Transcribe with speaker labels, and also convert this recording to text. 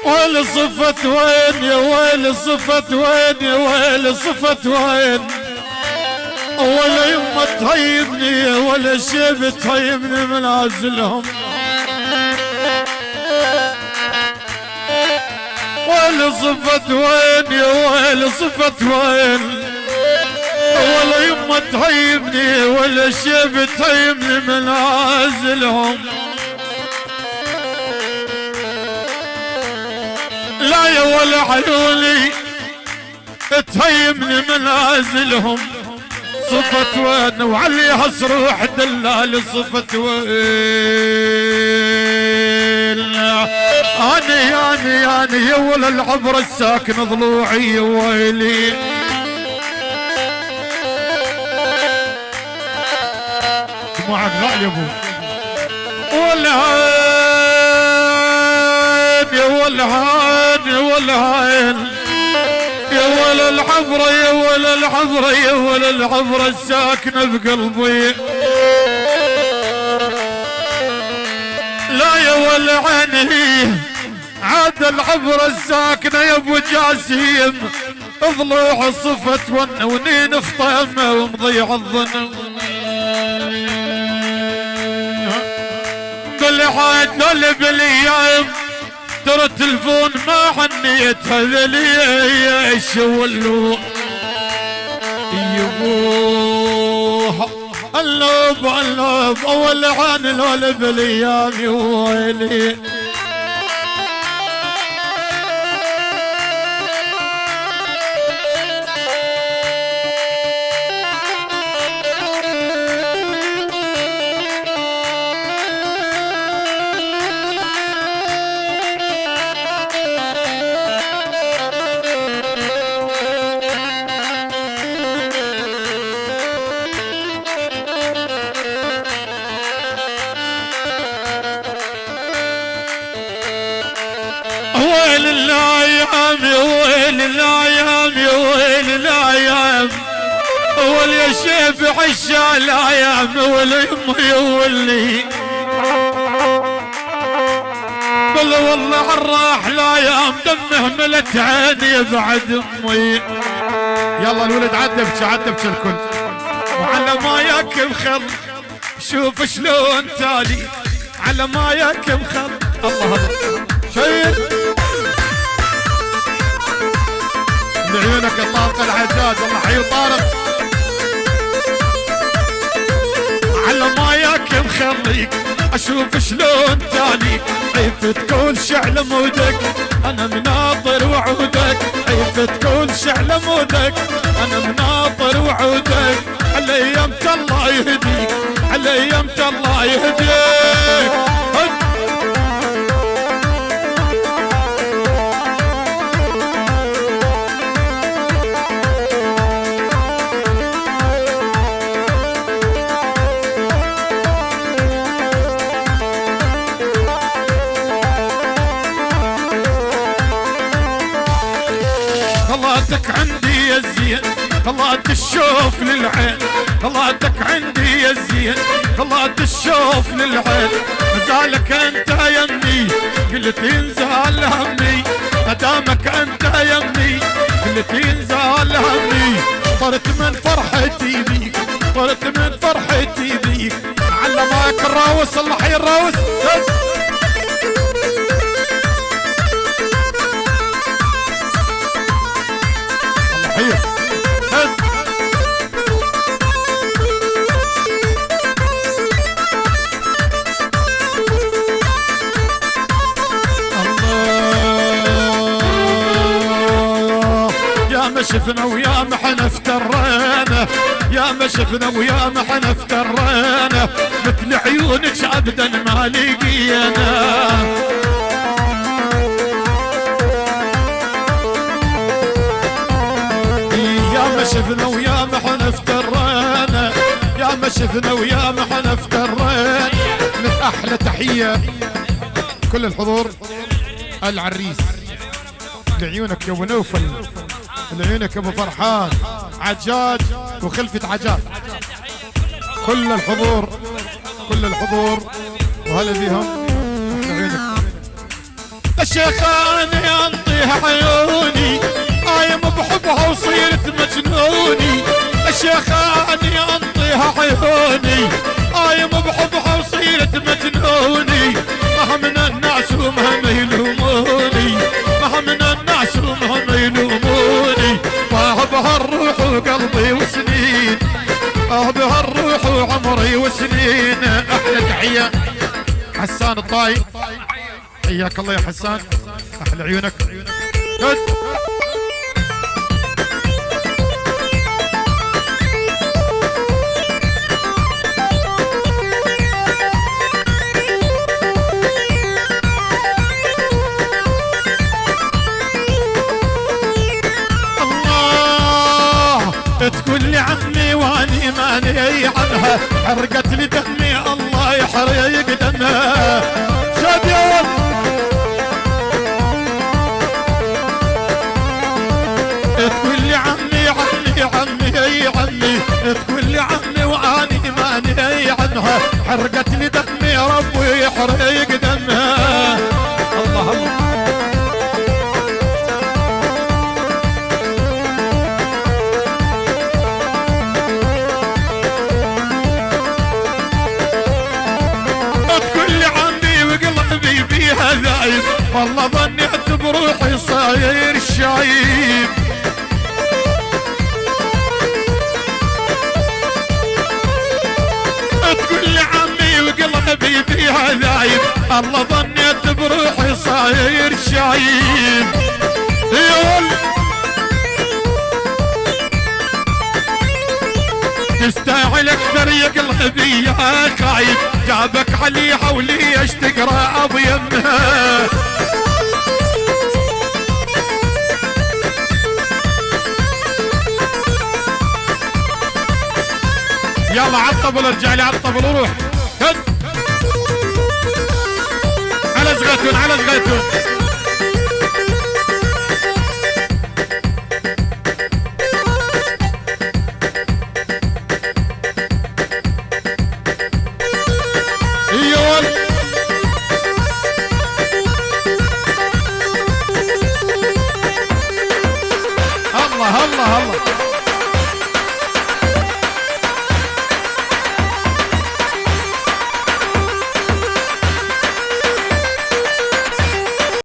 Speaker 1: ويل صفت وين يا ويل صفت وين يا ويل صفت وين، ولا يمه تهيبني ولا شيب تهيبني منازلهم. ويل صفت وين يا ويل صفت وين، ولا يمه تهيبني ولا شيب تهيبني منازلهم. لا يا ولا عيوني تهيمني منازلهم. صفت وين وعليها صروح دلال صفت وين. اني يا ولا العبر الساكن ضلوعي يا ويلي. معك غالي يا ابو والهان يا والهان يا ولا العبرة يا ولا العبرة يا ولا العبرة الساكنة بقلبي. لا يا ولا عيني عاد العبرة الساكنة يا ابو جاسيم. ضلوع صفت ونين فطيمة ومضيع الظن. بالعاد لول بالايام ترى التلفون ما عنيت هذا لي الشولو يبوه اللوب اول عن لول بالايام يا ويلي. ويل الايام يا ويل الايام يا ويل الايام، ويل يا شيب عشا الايام ولا يمه يولي. بل والله عالراح الايام دمه ملت عيني بعد امي. يلا الولد عدبش الكل وعلى ما ياكل خل. شوف شلون تالي على ما ياكل خل. الله شيد بعيونك طارق العجاج. الله حي طارق على ما ياك مخليك. اشوف شلون تاليك عيف تكون شعل مودك انا مناطر وعودك. عيف تكون شعل مودك انا مناطر وعودك. على ايامت الله يهديك على ايامت الله يهديك. طلعتك عندي يا الزين طلعت الشوف للعين. طلعتك عندي يا الزين طلعت الشوف للعين. مازالك انت يمي قلت ينزال همي. مدامك انت يمي قلت ينزال همي. طرت من فرحتي بيك طرت من فرحتي بيك. علمك الراوس الله حي الراوس. ما شفنا ويا ما حنفترينا يا ما شفنا ويا ما حنفترينا. مثل عيونك ابدا ما لقينا. يا ما شفنا ويا ما حنفترينا يا ما شفنا ويا ما حنفترينا. من احلى تحيه كل الحضور العريس لعيونك يا ابو نوفل لعيونك يا ابو فرحان عجاج وخلفة عجاج. كل الحضور وهلا بيهم. عيونك الشيخاني انطيها عيوني قايم بحبها وصيرت مجنوني الشيخاني انطيها عيوني قايم بحبها وصيرت مجنوني مهم من الناس ومهم يلوموني مهم من الناس ومهم يلوموني واهبها الروح وقلبي وسنين اهبها الروح وعمري وسنين. احلى تحيه حسان الطاي حياك الله يا حسان احلى عيونك. تقول لي عمي واني ماني عنها حرقت لي دمي الله يحرق دمها شاد يا ولد. تقول لي عمي عمي عمي اي عمي تقول لي عمي واني ماني عنها حرقت لي دمي ربي يحرق دمها. الله الله ذايب والله ظنيت بروحي صاير شايب. تقول لي عمي وقلبي فيها ذايب الله ظنيت بروحي صاير شايب. تستاهل اكثر يا قلبي يا خايب جابك عليها وليش تقرا ابو يمها. يلا عالطبل ارجع لي عالطبل وروح على زغيتون على زغيتون. الله الله الله